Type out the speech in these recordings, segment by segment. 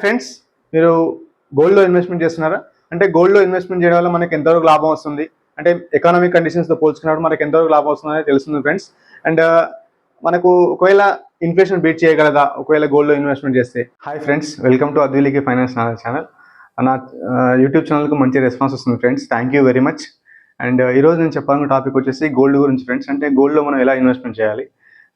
Friends, మీరు గోల్డ్లో investment చేస్తున్నారా? అంటే గోల్డ్లో ఇన్వెస్ట్మెంట్ చేయడం వల్ల మనకి ఎంతవరకు లాభం వస్తుంది, అంటే ఎకనామిక్ కండిషన్స్తో పోల్చుకున్నప్పుడు మనకి ఎంతవరకు లాభం వస్తుందని తెలుస్తుంది ఫ్రెండ్స్. అండ్ మనకు ఒకవేళ ఇన్ఫ్లేషన్ బీట్ చేయగలదా ఒకవేళ గోల్డ్లో ఇన్వెస్ట్మెంట్ చేస్తే? హాయ్ ఫ్రెండ్స్, వెల్కమ్ టు అద్విలికి ఫైనాన్స్ ఛానల్. నా యూట్యూబ్ ఛానల్కి మంచి రెస్పాన్స్ వస్తుంది friends, thank you very much. And ఈరోజు నేను చెప్పాలన్న టాపిక్ వచ్చేసి గోల్డ్ గురించి ఫ్రెండ్స్. అంటే గోల్డ్లో మనం ఎలా ఇన్వెస్ట్మెంట్ చేయాలి,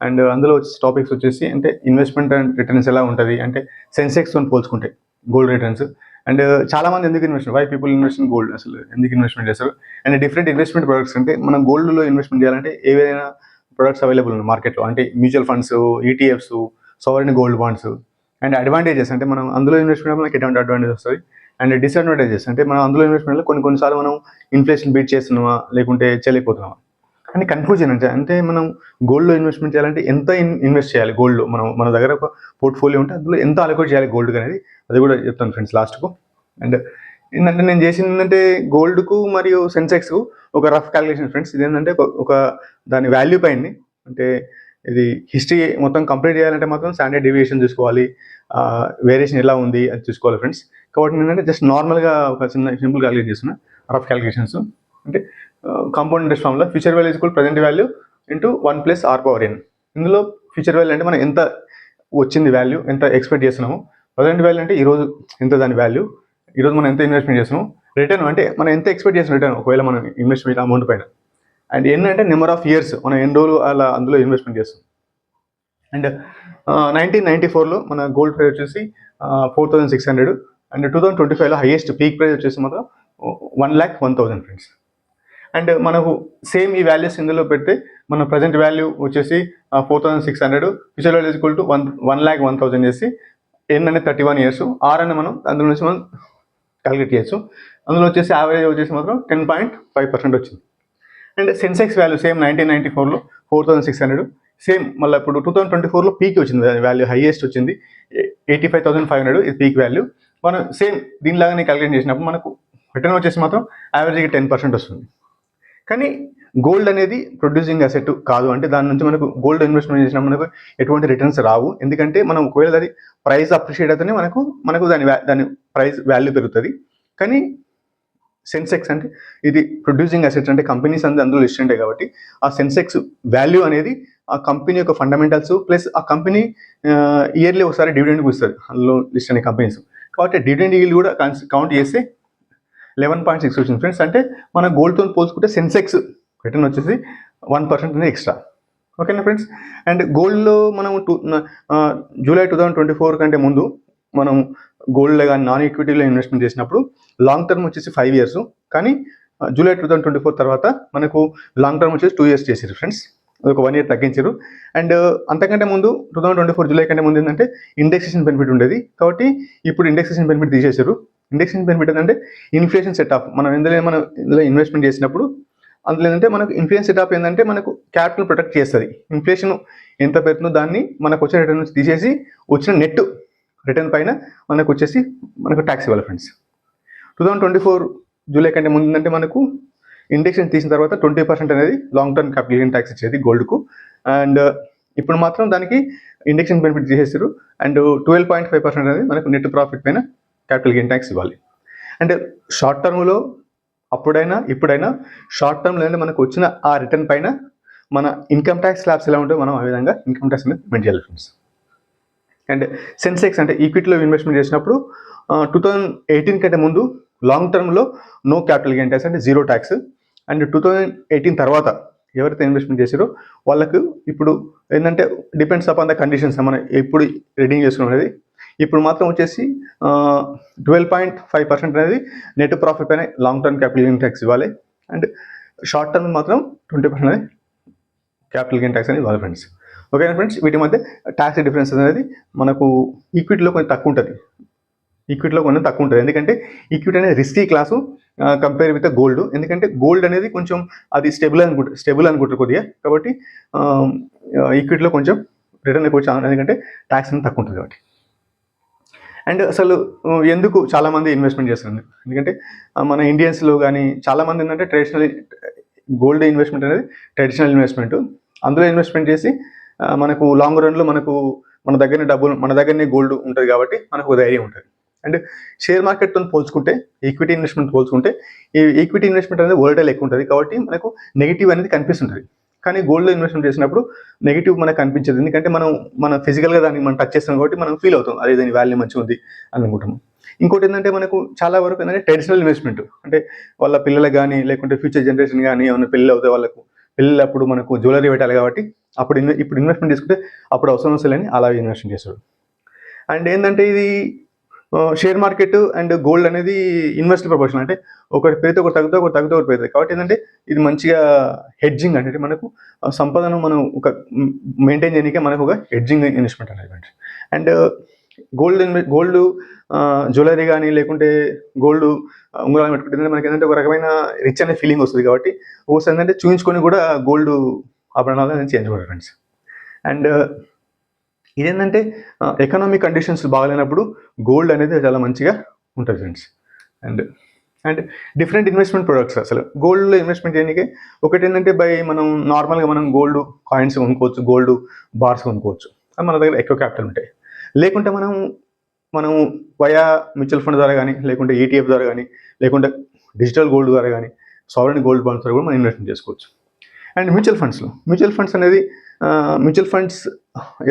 అండ్ అందులో వచ్చే టాపిక్స్ వచ్చేసి అంటే ఇన్వెస్ట్మెంట్ అండ్ రిటర్న్స్ ఎలా ఉంటుంది, అంటే సెన్సెక్స్తో పోల్చుకుంటే గోల్డ్ రిటర్న్స్. అండ్ చాలామంది ఎందుకు investment, why people invest in gold, అసలు ఎందుకు ఇన్వెస్ట్మెంట్ చేస్తారు, అండ్ డిఫరెంట్ ఇన్వెస్ట్మెంట్ ప్రొడక్ట్స్. అంటే మనం గోల్డ్లో ఇన్వెస్ట్మెంట్ చేయాలంటే ఏవైనా ప్రొడక్ట్స్ అవైలబుల్ ఉన్నాయి మార్కెట్లో, అంటే mutual funds, ETFs, sovereign gold bonds. And advantages, అంటే మనం అందులో ఇన్వెస్ట్మెంట్ మనకి ఎటువంటి అడ్వాంటేజ్ వస్తుంది, అండ్ డిసడ్వాంటేజెస్, అంటే మనం అందులో ఇన్వెస్ట్మెంట్లో కొన్నిసార్లు మనం ఇన్ఫ్లేషన్ బీట్ చేస్తున్నామా లేకుంటే చేయలేకపోతున్నామా అని కన్ఫ్యూజన్. అంటే మనం గోల్డ్లో ఇన్వెస్ట్మెంట్ చేయాలంటే ఎంత ఇన్వెస్ట్ చేయాలి గోల్డ్లో, మన దగ్గర ఒక పోర్ట్ఫోలియో ఉంటే అందులో ఎంత అలొకేట్ చేయాలి గోల్డ్ అనేది, అది కూడా చెప్తాను ఫ్రెండ్స్ లాస్ట్కు. అండ్ ఏంటంటే నేను చేసింది ఏంటంటే గోల్డ్కు మరియు సెన్సెక్స్కు ఒక రఫ్ క్యాలిక్యులేషన్ ఫ్రెండ్స్. ఇది ఏంటంటే ఒక దాని వాల్యూ పైన, అంటే ఇది హిస్టరీ మొత్తం కంప్లీట్ చేయాలంటే మాత్రం స్టాండర్డ్ డీవియేషన్ చూసుకోవాలి, వేరియేషన్ ఎలా ఉంది అది చూసుకోవాలి ఫ్రెండ్స్. కాబట్టి నేనంటే జస్ట్ నార్మల్గా ఒక చిన్న సింపుల్ క్యాలిక్యులేట్ చేస్తున్నా, రఫ్ క్యాలిక్యులేషన్స్. అంటే compound interest formula, future value equal present value into 1+r⁴n. ఇందులో ఫ్యూచర్ వాల్యూ అంటే మనం ఎంత వచ్చింది వాల్యూ, ఎంత ఎక్స్పెక్ట్ చేస్తున్నాము, ప్రజెంట్ వాల్యూ అంటే ఈరోజు ఎంత దాని వాల్యూ, ఈరోజు మనం ఎంత ఇన్వెస్ట్మెంట్ చేస్తున్నాము, రిటర్న్ అంటే మనం ఎంత ఎక్స్పెక్ట్ చేసిన రిటర్న్ ఒకవేళ మనం ఇన్వెస్ట్మెంట్ అమౌంట్ పైన, అండ్ ఎన్ని అంటే నెంబర్ ఆఫ్ ఇయర్స్ మనం ఎన్ని రోజులు అలా అందులో ఇన్వెస్ట్మెంట్ చేస్తాం. అండ్ 1994లో మన గోల్డ్ ప్రైస్ వచ్చేసి 4,600, అండ్ 2025లో హైయెస్ట్ పీక్ ప్రైస్ వచ్చేసి మాత్రం 1,01,000 ఫ్రెండ్స్. అండ్ మనకు సేమ్ ఈ వాల్యూస్ ఇందులో పెడితే మన ప్రజెంట్ వాల్యూ వచ్చేసి 4,600, ఫ్యూచర్ వాల్యూ ఈక్వల్ టు 1,01,000 చేసి ఎన్ అనేది 31 ఇయర్స్, ఆర్ అని మనం అందులో నుంచి మనం క్యాలిక్యులేట్ చేయొచ్చు. అందులో వచ్చేసి యావరేజ్ వచ్చేసి మాత్రం 10.5% వచ్చింది. అండ్ సెన్సెక్స్ వాల్యూ సేమ్ 1994లో 4,600, సేమ్ మళ్ళీ ఇప్పుడు 2024లో పీక్ వచ్చింది, వాల్యూ హైయెస్ట్ వచ్చింది 85,500, ఇది పీక్ వాల్యూ. మనం సేమ్ దీనిలాగానే క్యాలిక్యులేట్ చేసినప్పుడు మనకు రిటర్న్ వచ్చేసి మాత్రం యావరేజ్గా 10% వస్తుంది. కానీ గోల్డ్ అనేది ప్రొడ్యూసింగ్ అసెట్ కాదు, అంటే దాని నుంచి మనకు గోల్డ్ ఇన్వెస్ట్మెంట్ చేసినా మనకు ఎటువంటి రిటర్న్స్ రావు. ఎందుకంటే మనం ఒకవేళ అది ప్రైస్ అప్రిషియేట్ అయితేనే మనకు దాని ప్రైస్ వాల్యూ పెరుగుతుంది. కానీ సెన్సెక్స్ అంటే ఇది ప్రొడ్యూసింగ్ అసెట్స్, అంటే కంపెనీస్ అందులో లిస్ట్ ఉంటాయి కాబట్టి ఆ సెన్సెక్స్ వాల్యూ అనేది ఆ కంపెనీ యొక్క ఫండమెంటల్స్ ప్లస్ ఆ కంపెనీ ఇయర్లీ ఒకసారి డివిడెండ్ ఇస్తుంది అందులో లిస్ట్ అనే కంపెనీస్. కాబట్టి డివిడెండ్ ఈల్డ్ కూడా కౌంట్ చేస్తే 11.6 వచ్చింది ఫ్రెండ్స్. అంటే మన గోల్డ్తో పోల్చుకుంటే సెన్సెక్స్ రిటర్న్ వచ్చేసి 1% అనేది ఎక్స్ట్రా. ఓకేనా ఫ్రెండ్స్. అండ్ గోల్డ్లో మనం జూలై 2024 కంటే ముందు మనం గోల్డ్లో కానీ నాన్ ఈక్విటీలో ఇన్వెస్ట్మెంట్ చేసినప్పుడు లాంగ్ టర్మ్ వచ్చేసి 5 years, కానీ జూలై 2024 తర్వాత మనకు లాంగ్ టర్మ్ వచ్చేసి 2 years చేసారు ఫ్రెండ్స్, ఒక 1 year తగ్గించారు. అండ్ అంతకంటే ముందు 2024 జూలై కంటే ముందు ఏంటంటే ఇండెక్సేషన్ బెనిఫిట్ ఉండేది, కాబట్టి ఇప్పుడు ఇండెక్సేషన్ బెనిఫిట్ తీసేశారు. ఇండెక్సేషన్ బెనిఫిట్ ఏంటంటే ఇన్ఫ్లేషన్ సెట్ ఆఫ్, మనం ఇందులో ఇన్వెస్ట్మెంట్ చేసినప్పుడు అందులో ఏంటంటే మనకు ఇన్ఫ్లేషన్ సెట్ ఆఫ్ ఏంటంటే మనకు క్యాపిటల్ ప్రొటెక్ట్ చేస్తుంది. ఇన్ఫ్లేషన్ ఎంత పెడుతుందో దాన్ని మనకు వచ్చే రిటర్న్ నుంచి తీసేసి వచ్చిన నెట్ రిటర్న్ పైన మనకు ట్యాక్స్ ఇవ్వాలి ఫ్రెండ్స్. 2024 జూలై కంటే ముందు ఏంటంటే మనకు ఇండెక్సేషన్ తీసిన తర్వాత 20% అనేది long term capital gain tax ఇచ్చేది గోల్డ్కు. అండ్ ఇప్పుడు మాత్రం దానికి ఇండెక్సేషన్ బెనిఫిట్ తీసేసారు. అండ్ 12.5% అనేది మనకు నెట్ ప్రాఫిట్ పైన క్యాపిటల్ గెయిన్ ట్యాక్స్ ఇవ్వాలి. అంటే షార్ట్ టర్మ్లో అప్పుడైనా ఇప్పుడైనా షార్ట్ టర్మ్లో అంటే మనకు వచ్చిన ఆ రిటర్న్ పైన మన ఇన్కమ్ ట్యాక్స్ స్లాబ్స్ ఎలా ఉంటుందో మనం ఆ విధంగా ఇన్కమ్ ట్యాక్స్ అనేది పేమెంట్ చేయాలి ఫ్రెండ్స్. అండ్ సెన్సెక్స్ అంటే ఈక్విటీలో ఇన్వెస్ట్మెంట్ చేసినప్పుడు 2018 కంటే ముందు లాంగ్ టర్మ్లో నో క్యాపిటల్ గెయిన్ ట్యాక్స్, అంటే 0 ట్యాక్స్. అండ్ 2018 తర్వాత ఎవరైతే ఇన్వెస్ట్మెంట్ చేసారో వాళ్ళకు ఇప్పుడు ఏంటంటే డిపెండ్స్ అపాన్ ద కండిషన్స్, మనం ఎప్పుడు రీడింగ్ చేసుకున్నాం అనేది. ఇప్పుడు మాత్రం వచ్చేసి 12.5% అనేది నెట్ ప్రాఫిట్ పైన long term capital gain tax ఇవ్వాలి. అండ్ షార్ట్ టర్మ్ మాత్రం 20% అనేది క్యాపిటల్ గెయిన్ ట్యాక్స్ అనేది ఇవ్వాలి ఫ్రెండ్స్. ఓకేనా ఫ్రెండ్స్. వీటి మధ్య ట్యాక్స్ డిఫరెన్స్ అనేది మనకు ఈక్విటీలో కొంచెం తక్కువ ఉంటుంది, ఎందుకంటే ఈక్విటీ అనేది risky class compare with gold. ఎందుకంటే గోల్డ్ అనేది కొంచెం అది స్టేబుల్ అనుకుంటారు కొద్దిగా, కాబట్టి ఈక్విటీలో కొంచెం రిటర్న్ ఎక్కువ, ఎందుకంటే ట్యాక్స్ అనేది తక్కువ ఉంటుంది కాబట్టి. అండ్ అసలు ఎందుకు చాలామంది ఇన్వెస్ట్మెంట్ చేస్తున్నారు, ఎందుకంటే మన ఇండియన్స్లో కానీ చాలామంది ఏంటంటే ట్రెడిషనల్ గోల్డ్ ఇన్వెస్ట్మెంట్ అనేది ట్రెడిషనల్ ఇన్వెస్ట్మెంట్, అందులో ఇన్వెస్ట్మెంట్ చేసి మనకు లాంగ్ రన్లో మన దగ్గరనే గోల్డ్ ఉంటుంది కాబట్టి మనకు ధైర్యం ఉంటుంది. అండ్ షేర్ మార్కెట్తో పోల్చుకుంటే, ఈక్విటీ ఇన్వెస్ట్మెంట్ పోల్చుకుంటే, ఈ ఈక్విటీ ఇన్వెస్ట్మెంట్ అనేది వోలటైల్ ఎక్కువ ఉంటుంది కాబట్టి మనకు నెగిటివ్ అనేది కనిపిస్తుంటుంది. కానీ గోల్డ్లో ఇన్వెస్ట్మెంట్ చేసినప్పుడు నెగిటివ్ మనకు కనిపించదు, ఎందుకంటే మన ఫిజికల్గా దాన్ని మనం టచ్ చేస్తాం కాబట్టి మనం ఫీల్ అవుతాం, అదే దాని వాల్యూ మంచిగా ఉంది అని అనుకుంటాం. ఇంకోటి ఏంటంటే మనకు చాలా వరకు ఏంటంటే ట్రెడిషనల్ ఇన్వెస్ట్మెంట్, అంటే వాళ్ళ పిల్లలకు కానీ లేకుంటే ఫ్యూచర్ జనరేషన్ కానీ ఏమైనా పెళ్ళి అవుతాయి వాళ్ళకు, పెళ్ళినప్పుడు మనకు జ్యువెలరీ పెట్టాలి కాబట్టి ఇప్పుడు ఇన్వెస్ట్మెంట్ చేసుకుంటే అప్పుడు అవసరం వస్తలేని అలా ఇన్వెస్ట్మెంట్ చేస్తాడు. అండ్ ఏంటంటే ఇది షేర్ మార్కెట్ అండ్ గోల్డ్ అనేది ఇన్వెస్ట్ ప్రపోర్షన్, అంటే ఒకటి పెరిగితే ఒకటి తగ్గుతుంది, ఒకటి తగ్గితే ఒకటి పెరుగుతుంది కాబట్టి ఏంటంటే ఇది మంచిగా హెడ్జింగ్, అంటే మనకు సంపదను మనం ఒక మెయింటైన్ చేయడానికే మనకు ఒక హెడ్జింగ్ ఇన్వెస్ట్మెంట్ అనేది. అండ్ గోల్డ్ జ్యువెలరీ కానీ లేకుంటే గోల్డ్ ఉంగరాలు పెట్టుకుంటే మనకి ఏంటంటే ఒక రకమైన రిచ్ అనే ఫీలింగ్ వస్తుంది కాబట్టి ఒకసారి ఏంటంటే చూపించుకొని కూడా గోల్డ్ ఆభరణాలు అనేది చేయించుకోవాలి ఫ్రెండ్స్. అండ్ ఇదేంటంటే ఎకనామిక్ కండిషన్స్ బాగాలేనప్పుడు గోల్డ్ అనేది చాలా మంచిగా ఉంటుంది friends. And different investment products, అసలు గోల్డ్లో ఇన్వెస్ట్మెంట్ చేయడానికి ఒకటి ఏంటంటే మనం నార్మల్గా మనం గోల్డ్ కాయిన్స్ కొనుక్కోవచ్చు, గోల్డ్ బార్స్ కొనుక్కోవచ్చు, అది మన దగ్గర ఎక్కువ క్యాపిటల్ ఉంటాయి. లేకుంటే మనం వయా మ్యూచువల్ ఫండ్ ద్వారా కానీ లేకుంటే ETF ద్వారా కానీ లేకుంటే డిజిటల్ గోల్డ్ ద్వారా కానీ సావరెన్ గోల్డ్ బాండ్స్ ద్వారా కూడా మనం ఇన్వెస్ట్మెంట్ చేసుకోవచ్చు. అండ్ మ్యూచువల్ ఫండ్స్ అనేది మ్యూచువల్ ఫండ్స్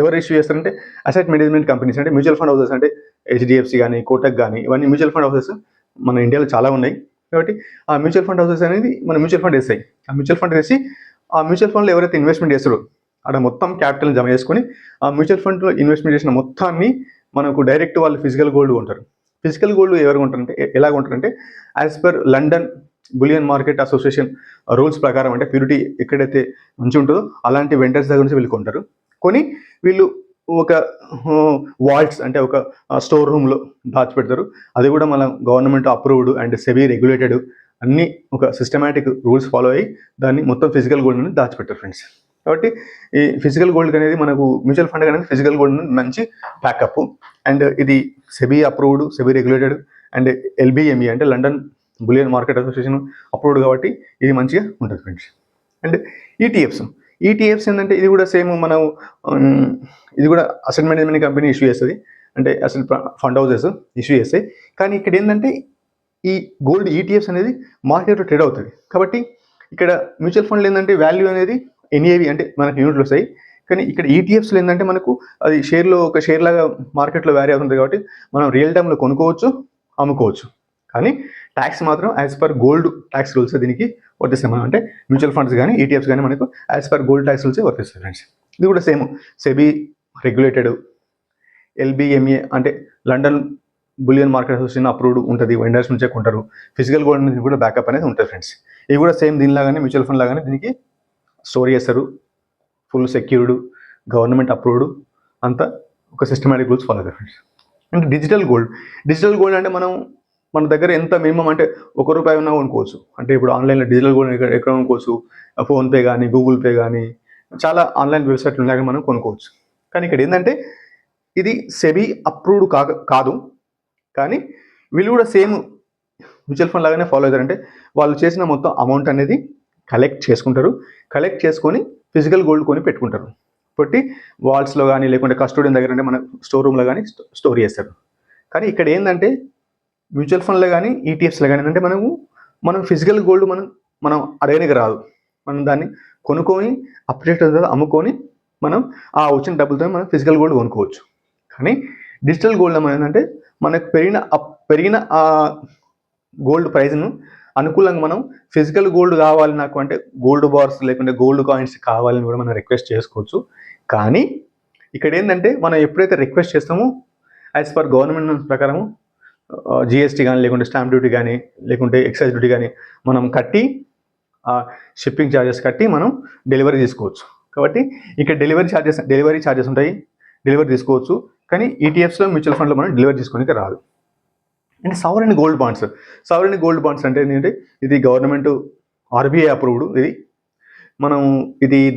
ఎవరు ఇష్యూ చేస్తారంటే అసెట్ మేనేజ్మెంట్ కంపెనీస్, అంటే మ్యూచువల్ ఫండ్ హౌసెస్, అంటే HDFC కానీ కోటక్ కానీ ఇవన్నీ మ్యూచువల్ ఫండ్ హౌసెస్ మన ఇండియాలో చాలా ఉన్నాయి. కాబట్టి ఆ మ్యూచువల్ ఫండ్ హౌసెస్ అనేది మన మ్యూచువల్ ఫండ్ వేస్తాయి. ఆ మ్యూచువల్ ఫండ్లో ఎవరైతే ఇన్వెస్ట్మెంట్ చేస్తారో అక్కడ మొత్తం క్యాపిటల్ జమ చేసుకొని ఆ మ్యూచువల్ ఫండ్లో ఇన్వెస్ట్మెంట్ చేసిన మొత్తాన్ని మనకు డైరెక్ట్ వాళ్ళు ఫిజికల్ గోల్డ్ కొంటారు. ఫిజికల్ గోల్డ్ ఎవరు కొంటారంటే ఎలా కొంటారంటే as per London bullion market association rules ప్రకారం, అంటే ప్యూరిటీ ఎక్కడైతే మంచి ఉంటుందో అలాంటి వెండర్స్ దగ్గర నుంచి వీళ్ళు కొంటారు. కొని వీళ్ళు ఒక వాల్ట్స్, అంటే ఒక స్టోర్ రూమ్లో దాచిపెడతారు. అది కూడా మన government approved and SEBI regulated, అన్ని ఒక సిస్టమేటిక్ రూల్స్ ఫాలో అయ్యి దాన్ని మొత్తం ఫిజికల్ గోల్డ్ అనేది దాచిపెడతారు ఫ్రెండ్స్. కాబట్టి ఈ ఫిజికల్ గోల్డ్ అనేది మనకు మ్యూచువల్ ఫండ్ అనేది ఫిజికల్ గోల్డ్ మంచి బ్యాకప్. అండ్ ఇది SEBI approved, SEBI regulated and LBME అంటే London bullion market association approved కాబట్టి ఇది మంచిగా ఉంటుంది ఫ్రెండ్స్. అండ్ ఈటీఎఫ్స్ ఏంటంటే ఇది కూడా సేమ్ ఇది కూడా అసెట్ మేనేజ్మెంట్ కంపెనీ ఇష్యూ చేస్తుంది, అంటే అసెట్ ఫండ్ హౌసెస్ ఇష్యూ చేస్తాయి. కానీ ఇక్కడ ఏంటంటే ఈ గోల్డ్ ETFs అనేది మార్కెట్లో ట్రేడ్ అవుతుంది కాబట్టి ఇక్కడ మ్యూచువల్ ఫండ్లు ఏంటంటే వాల్యూ అనేది NAV అంటే మనకు యూనిట్లు వస్తాయి. కానీ ఇక్కడ ETFస్లో ఏంటంటే మనకు అది ఒక షేర్ లాగా మార్కెట్లో వ్యారీ అవుతుంది కాబట్టి మనం రియల్ టైంలో కొనుక్కోవచ్చు, అమ్ముకోవచ్చు. కానీ ట్యాక్స్ మాత్రం as per gold tax rules దీనికి వర్తిస్తాయి. మనం అంటే మ్యూచువల్ ఫండ్స్ కానీ ETFs కానీ మనకు యాజ్ పర్ గోల్డ్ ట్యాక్స్ రూల్సే వర్తిస్తాయి ఫ్రెండ్స్. ఇది కూడా సేమ్ సెబీ రెగ్యులేటెడ్, LBMA అంటే London bullion market association approved ఉంటుంది, వెండర్స్ నుంచే కొంటారు. ఫిజికల్ గోల్డ్ నుంచి కూడా బ్యాకప్ అనేది ఉంటుంది ఫ్రెండ్స్. ఇది కూడా సేమ్ దీనిలాగానే మ్యూచువల్ ఫండ్ లాగానే దీనికి స్టోర్ చేస్తారు, ఫుల్ సెక్యూర్డ్, గవర్నమెంట్ అప్రూవ్డ్, అంతా ఒక సిస్టమేటిక్ రూల్స్ ఫాలో అవుతారు ఫ్రెండ్స్. అంటే డిజిటల్ గోల్డ్ అంటే మన దగ్గర ఎంత మినిమం అంటే ₹1 ఉన్నా కొనుక్కోవచ్చు. అంటే ఇప్పుడు ఆన్లైన్లో డిజిటల్ గోల్డ్ ఎక్కడ కొనుక్కోవచ్చు, ఫోన్పే కానీ గూగుల్ పే కానీ చాలా ఆన్లైన్ వెబ్సైట్లు ఉన్నాయి, మనం కొనుక్కోవచ్చు. కానీ ఇక్కడ ఏంటంటే ఇది సెబీ అప్రూవ్డ్ కాదు, కానీ వీళ్ళు కూడా సేమ్ మ్యూచువల్ ఫండ్ లాగానే ఫాలో అవుతారు. అంటే వాళ్ళు చేసిన మొత్తం అమౌంట్ అనేది కలెక్ట్ చేసుకొని ఫిజికల్ గోల్డ్ కొని పెట్టుకుంటారు. కాబట్టి వాల్స్లో కానీ లేకుంటే కస్టోడియన్ దగ్గర అంటే మన స్టోర్ రూమ్లో కానీ స్టోర్ చేస్తారు. కానీ ఇక్కడ ఏంటంటే మ్యూచువల్ ఫండ్లో కానీ ETFస్లో కానీ అంటే మనం ఫిజికల్ గోల్డ్ మనం అడగడానికి రాదు. మనం దాన్ని కొనుక్కొని అప్డేట్ అమ్ముకొని మనం ఆ వచ్చిన డబ్బులతో మనం ఫిజికల్ గోల్డ్ కొనుక్కోవచ్చు. కానీ డిజిటల్ గోల్డ్ ఏంటంటే మనకు పెరిగిన ఆ గోల్డ్ ప్రైస్ను అనుకూలంగా మనం ఫిజికల్ గోల్డ్ కావాలి నాకు అంటే గోల్డ్ బార్స్ లేకుంటే గోల్డ్ కాయిన్స్ కావాలని కూడా మనం రిక్వెస్ట్ చేసుకోవచ్చు. కానీ ఇక్కడ ఏంటంటే మనం ఎప్పుడైతే రిక్వెస్ట్ చేస్తామో యాజ్ పర్ గవర్నమెంట్ ప్రకారము GST కానీ లేకుంటే స్టాంప్ డ్యూటీ కానీ లేకుంటే ఎక్సైజ్ డ్యూటీ కానీ మనం కట్టి షిప్పింగ్ ఛార్జెస్ కట్టి మనం డెలివరీ తీసుకోవచ్చు. కాబట్టి ఇక్కడ డెలివరీ ఛార్జెస్ ఉంటాయి, డెలివరీ తీసుకోవచ్చు. కానీ ETFస్లో మ్యూచువల్ ఫండ్లో మనం డెలివరీ తీసుకోనికి రాదు. అండ్ సావరెన్ గోల్డ్ బాండ్స్ అంటే ఏంటంటే ఇది గవర్నమెంట్ RBI అప్రూవ్డ్,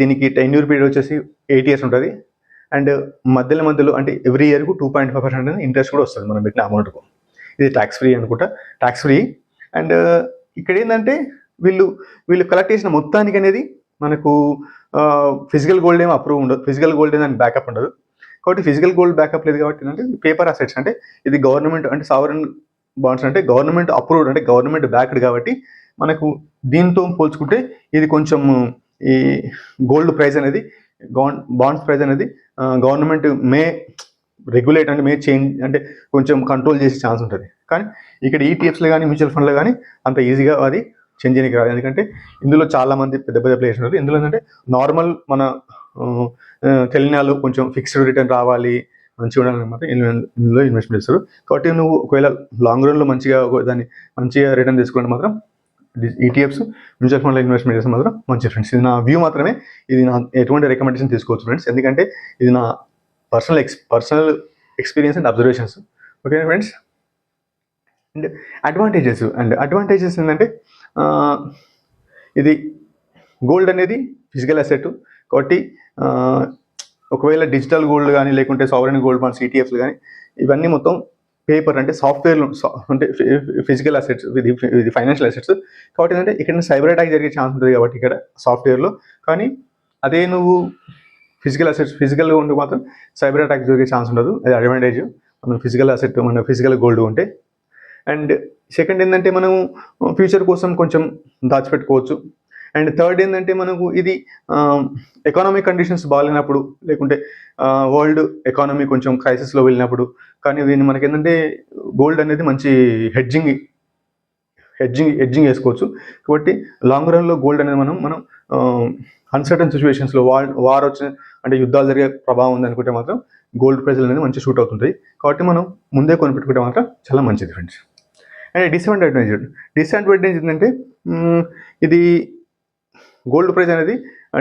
దీనికి టెన్యూర్ పీరియడ్ వచ్చేసి 8 years ఉంటుంది. అండ్ మధ్యలో అంటే ఎవ్రీ ఇయర్కు 2.5% ఇంట్రెస్ట్ కూడా వస్తుంది మనం పెట్టిన అమౌంట్కు. ఇది ట్యాక్స్ ఫ్రీ. అండ్ ఇక్కడ ఏంటంటే వీళ్ళు కలెక్ట్ చేసిన మొత్తానికి అనేది మనకు ఫిజికల్ గోల్డ్ ఏమో అప్రూవ్ ఉండదు, ఫిజికల్ గోల్డ్ దానికి బ్యాకప్ ఉండదు. కాబట్టి ఫిజికల్ గోల్డ్ బ్యాకప్ లేదు కాబట్టి ఏంటంటే పేపర్ అసెట్స్, అంటే ఇది గవర్నమెంట్ అంటే సావరెన్ బాండ్స్ అంటే గవర్నమెంట్ అప్రూవ్డ్ అంటే గవర్నమెంట్ బ్యాక్డ్ కాబట్టి మనకు దీంతో పోల్చుకుంటే ఇది కొంచెం ఈ గోల్డ్ ప్రైస్ అనేది బాండ్స్ ప్రైస్ అనేది గవర్నమెంట్ మే రెగ్యులేట్ అంటే మే చేంజ్ అంటే కొంచెం కంట్రోల్ చేసే ఛాన్స్ ఉంటుంది. కానీ ఇక్కడ ఈటీఎఫ్స్లో కానీ మ్యూచువల్ ఫండ్లో కానీ అంత ఈజీగా అది చేంజ్ చేయడానికి రాదు. ఎందుకంటే ఇందులో చాలామంది పెద్ద పెద్ద ప్లేయర్స్ ఉన్నారు. ఇందులో ఏంటంటే నార్మల్ మన తెలినాలు కొంచెం ఫిక్స్డ్ రిటర్న్ రావాలి మంచిగా ఉండాలని మాత్రం ఇందులో ఇన్వెస్ట్మెంట్ చేస్తారు. కాబట్టి నువ్వు ఒకవేళ లాంగ్ రన్లో మంచిగా దాన్ని మంచిగా రిటర్న్ తీసుకుంటే మాత్రం ఈటీఎఫ్స్ మ్యూచువల్ ఫండ్లో ఇన్వెస్ట్మెంట్ చేస్తే మాత్రం మంచి ఫ్రెండ్స్. ఇది నా వ్యూ మాత్రమే, ఇది నా ఎటువంటి రికమెండేషన్ తీసుకోవచ్చు ఫ్రెండ్స్, ఎందుకంటే ఇది నా personal experience and observations. Okay friends. And advantages ఏంటంటే ఇది గోల్డ్ అనేది ఫిజికల్ అసెట్ కాబట్టి ఒకవేళ డిజిటల్ గోల్డ్ కానీ లేకుంటే సావరెన్ గోల్డ్ బాండ్స్ ఈటీఎఫ్లు కానీ ఇవన్నీ మొత్తం పేపర్ అంటే సాఫ్ట్వేర్లు అంటే ఫిజికల్ అసెట్స్, ఇది ఫైనాన్షియల్ అసెట్స్ కాబట్టి ఏంటంటే ఇక్కడ సైబర్ అటాక్ జరిగే ఛాన్స్ ఉంటుంది కాబట్టి ఇక్కడ సాఫ్ట్వేర్లో. కానీ అదే నువ్వు ఫిజికల్గా ఉంటే మాత్రం సైబర్ అటాక్ జరిగే ఛాన్స్ ఉండదు. అది అడ్వాంటేజ్ మనం ఫిజికల్ అసెట్ మన ఫిజికల్ గోల్డ్ ఉంటే. అండ్ సెకండ్ ఏంటంటే మనం ఫ్యూచర్ కోసం కొంచెం దాచిపెట్టుకోవచ్చు. అండ్ థర్డ్ ఏంటంటే మనకు ఇది ఎకానమిక్ కండిషన్స్ బాగాలేనప్పుడు లేకుంటే వరల్డ్ ఎకానమీ కొంచెం క్రైసిస్లో వెళ్ళినప్పుడు కానీ దీన్ని మనకి ఏంటంటే గోల్డ్ అనేది మంచి హెడ్జింగ్ వేసుకోవచ్చు. కాబట్టి లాంగ్ రన్లో గోల్డ్ అనేది మనం అన్సర్టన్ సిచ్యువేషన్స్లో వార్ వచ్చిన అంటే యుద్ధాలు జరిగే ప్రభావం ఉంది అనుకుంటే మాత్రం గోల్డ్ ప్రైస్లు అనేది మంచి షూట్ అవుతుంటాయి. కాబట్టి మనం ముందే కొనిపెట్టుకుంటే మాత్రం చాలా మంచిది ఫ్రెండ్స్. అండ్ డిసడ్వాంటేజ్ ఏంటంటే ఇది గోల్డ్ ప్రైస్ అనేది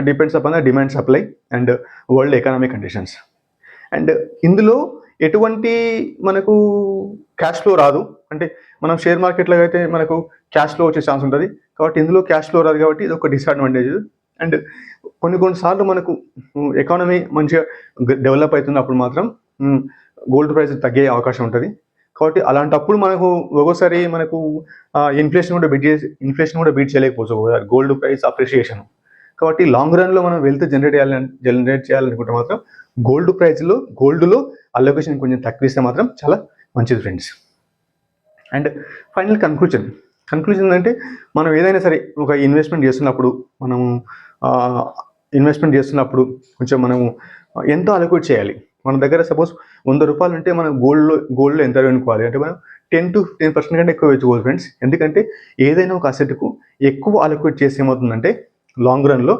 depends upon the demand supply and world economic conditions. And ఇందులో ఎటువంటి మనకు క్యాష్ ఫ్లో రాదు. అంటే మనం షేర్ మార్కెట్లో అయితే మనకు క్యాష్ ఫ్లో వచ్చే ఛాన్స్ ఉంటుంది. కాబట్టి ఇందులో క్యాష్ ఫ్లో రాదు కాబట్టి ఇది ఒక డిసడ్వాంటేజ్. అండ్ కొన్నిసార్లు మనకు ఎకానమీ మంచిగా డెవలప్ అవుతున్నప్పుడు మాత్రం గోల్డ్ ప్రైస్ తగ్గే అవకాశం ఉంటుంది. కాబట్టి అలాంటప్పుడు మనకు ఒక్కోసారి మనకు ఇన్ఫ్లేషన్ కూడా బీట్ చేయలేకపోవచ్చు గోల్డ్ ప్రైస్ అప్రిషియేషన్. కాబట్టి లాంగ్ రన్లో మనం వెల్త్ జనరేట్ చేయాలనుకుంటే మాత్రం గోల్డ్లో అలొకేషన్ కొంచెం తక్కువ ఇస్తే మాత్రం చాలా మంచిది ఫ్రెండ్స్. అండ్ ఫైనల్ కన్క్లూజన్ ఏంటంటే మనం ఏదైనా సరే ఒక ఇన్వెస్ట్మెంట్ చేస్తున్నప్పుడు కొంచెం మనము ఎంతో అలొకేట్ చేయాలి. మన దగ్గర సపోజ్ 100 రూపాయలు ఉంటే మనం గోల్డ్లో ఎంత అనుకోవాలి అంటే మనం 10 to 15% కంటే ఎక్కువ వేసుకోవాలి ఫ్రెండ్స్. ఎందుకంటే ఏదైనా ఒక అసెట్కు ఎక్కువ అలొకేట్ చేస్తే ఏమవుతుందంటే లాంగ్ రన్లో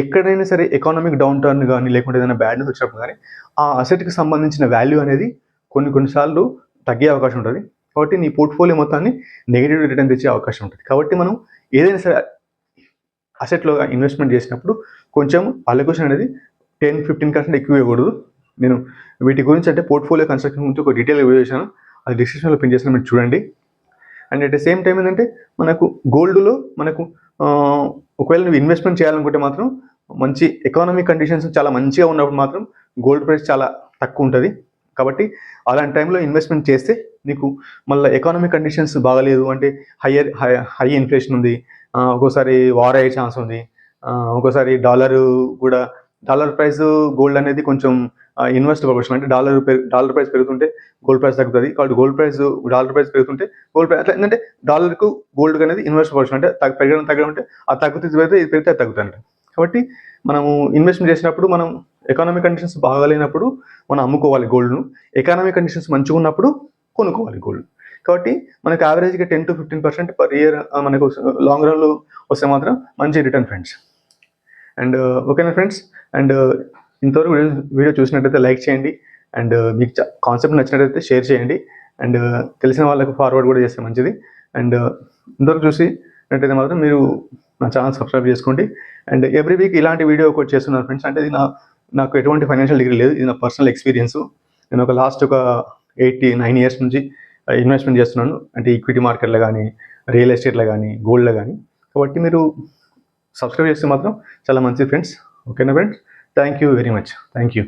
ఎక్కడైనా సరే ఎకానమిక్ డౌన్ టర్న్ కానీ లేకుంటే ఏదైనా బ్యాడ్ న్యూస్ వచ్చినప్పుడు కానీ ఆ అసెట్కి సంబంధించిన వాల్యూ అనేది కొన్నిసార్లు తగ్గే అవకాశం ఉంటుంది. కాబట్టి నీ పోర్ట్ఫోలియో మొత్తాన్ని నెగిటివ్ రిటర్న్ తెచ్చే అవకాశం ఉంటుంది. కాబట్టి మనం ఏదైనా సరే అసెట్లో ఇన్వెస్ట్మెంట్ చేసినప్పుడు కొంచెం అలొకేషన్ అనేది 10-15% ఎక్కువ ఇవ్వకూడదు. నేను వీటి గురించి అంటే పోర్ట్ఫోలియో కన్స్ట్రక్షన్ గురించి ఒక డీటెయిల్ వీడియో చేశాను, అది డిస్క్రిప్షన్లో పిన్ చేసిన మీరు చూడండి. And at the same time ఏంటంటే మనకు గోల్డ్లో మనకు ఒకవేళ నువ్వు ఇన్వెస్ట్మెంట్ చేయాలనుకుంటే మాత్రం మంచి ఎకానమిక్ కండిషన్స్ చాలా మంచిగా ఉన్నప్పుడు మాత్రం గోల్డ్ ప్రైస్ చాలా తక్కువ ఉంటుంది. కాబట్టి అలాంటి టైంలో ఇన్వెస్ట్మెంట్ చేస్తే నీకు మళ్ళీ ఎకానమిక్ కండిషన్స్ బాగలేదు అంటే హై ఇన్ఫ్లేషన్ ఉంది, ఒక్కోసారి వార్ అయ్యే ఛాన్స్ ఉంది, ఒక్కోసారి డాలర్ ప్రైస్ గోల్డ్ అనేది కొంచెం ఇన్వర్స్ ప్రొపోర్షన్ అంటే డాలర్ ప్రైస్ పెరుగుతుంటే గోల్డ్ ప్రైస్ తగ్గుతుంది. కాబట్టి డాలర్ ప్రైస్ పెరుగుతుంటే గోల్డ్ ప్రైస్ అట్లా ఏంటంటే డాలర్కు గోల్డ్ అనేది ఇన్వర్స్ ప్రొపోర్షన్ అంటే తగ్గడం అంటే ఆ పెరిగితే ఇది పెరిగితే అది తగ్గుతుంది. కాబట్టి మనము ఇన్వెస్ట్మెంట్ చేసినప్పుడు మనం ఎకానమిక్ కండిషన్స్ బాగాలేనప్పుడు మనం అమ్ముకోవాలి గోల్డ్ను, ఎకానమిక్ కండిషన్స్ మంచిగా ఉన్నప్పుడు కొనుక్కోవాలి గోల్డ్. కాబట్టి మనకు యావరేజ్గా 10 to 15% పర్ ఇయర్ మనకు లాంగ్ రన్లో వస్తే మాత్రం మంచి రిటర్న్ ఫ్రెండ్స్. అండ్ ఓకేనా ఫ్రెండ్స్. అండ్ ఇంతవరకు వీడియో చూసినట్టయితే లైక్ చేయండి. అండ్ మీకు కాన్సెప్ట్ నచ్చినట్టయితే షేర్ చేయండి. అండ్ తెలిసిన వాళ్ళకు ఫార్వర్డ్ కూడా చేస్తే మంచిది. అండ్ ఇంతవరకు చూసినట్టయితే మాత్రం మీరు నా ఛానల్ సబ్స్క్రైబ్ చేసుకోండి. అండ్ ఎవ్రీ వీక్ ఇలాంటి వీడియో ఒకటి చేస్తున్నాను ఫ్రెండ్స్. అంటే ఇది నాకు ఎటువంటి ఫైనాన్షియల్ డిగ్రీ లేదు, ఇది నా పర్సనల్ ఎక్స్పీరియన్స్. నేను లాస్ట్ 8-9 years నుంచి ఇన్వెస్ట్మెంట్ చేస్తున్నాను, అంటే ఈక్విటీ మార్కెట్లో కానీ రియల్ ఎస్టేట్లో కానీ గోల్డ్లో కానీ. కాబట్టి మీరు సబ్స్క్రైబ్ చేస్తే మాత్రం చాలా మంచిది ఫ్రెండ్స్. ఓకేనా friends. Thank you very much. Thank you.